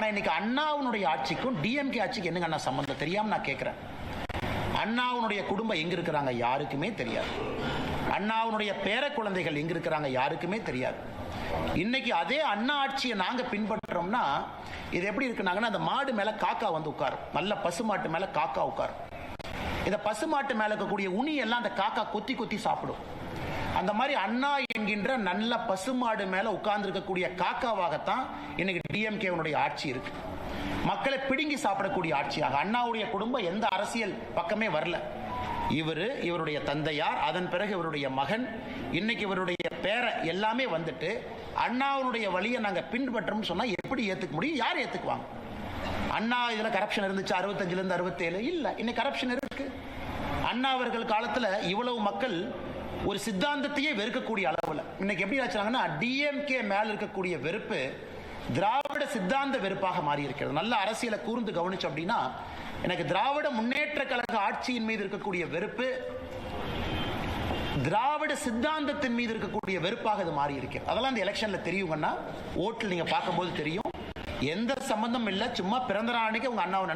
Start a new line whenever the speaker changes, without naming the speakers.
ஆனா இன்னைக்கு அண்ணாவுடைய ஆட்சிக்கும் டிஎம்கே ஆட்சிக்கு என்னங்க அண்ணா சம்பந்தம் தெரியாம நான் கேட்கிறேன். அண்ணாவுடைய குடும்பம் எங்க இருக்கிறாங்க யாருக்குமே தெரியாது. அண்ணாவுடைய பேர குழந்தைகள் எங்க இருக்கிறாங்க யாருக்குமே தெரியாது. இன்னைக்கு அதே அண்ணா ஆட்சியை நாங்க பின்பற்றோம்னா இது எப்படி இருக்குனாங்கன்னா, அந்த மாடு மேல காக்கா வந்து உட்காரும், நல்ல பசுமாட்டு மேல காக்கா உட்காரும். இந்த பசுமாட்டு மேல இருக்கக்கூடிய உனி எல்லாம் அந்த காக்கா கொத்தி கொத்தி சாப்பிடும். அந்த மாதிரி அண்ணா என்கின்ற நல்ல பசுமாடு மேல உட்கார்ந்து இருக்கக்கூடிய காக்காவாகத்தான் இன்னைக்கு டிஎம்கே ஆட்சி இருக்கு. மக்களை பிடுங்கி சாப்பிடக்கூடிய ஆட்சியாக. அண்ணாவுடைய குடும்பம் எந்த அரசியல் பக்கமே வரல. இவருடைய தந்தையார், அதன் பிறகு இவருடைய மகன், இன்னைக்கு இவருடைய பேர எல்லாமே வந்துட்டு அண்ணாவுடைய வழியை நாங்க பின்பற்றோம்னு சொன்னா எப்படி ஏத்துக்க முடியும்? யார் ஏத்துக்குவாங்க? அண்ணா இதுல கரப்ஷன் இருந்துச்சு 65ல இருந்து 67 இல்ல, இன்னைக்கு கரப்ஷன் இருக்கு. அண்ணா அவர்கள் காலத்துல இவ்வளவு மக்கள் ஒரு சித்தாந்தத்தையே வெறுக்கக்கூடிய அளவுல இன்னைக்கு எப்படி ஆச்சுனாங்கன்னா, டிஎம்கே மேல இருக்கக்கூடிய வெறுப்பு திராவிட சித்தாந்த வெறுப்பாக மாறி இருக்கிறது. நல்ல அரசியலை கூர்ந்து கவனிச்சு அப்படின்னா, எனக்கு திராவிட முன்னேற்ற கழக ஆட்சியின் மீது இருக்கக்கூடிய வெறுப்பு திராவிட சித்தாந்தத்தின் மீது இருக்கக்கூடிய வெறுப்பாக இது மாறி இருக்கிறது. அதெல்லாம் இந்த எலெக்ஷன்ல தெரியுங்கன்னா, ஓட்டில் நீங்க பார்க்கும்போது தெரியும். எந்த சம்பந்தம் இல்லை, சும்மா பிறந்த நாளைக்கு உங்க அண்ணாவை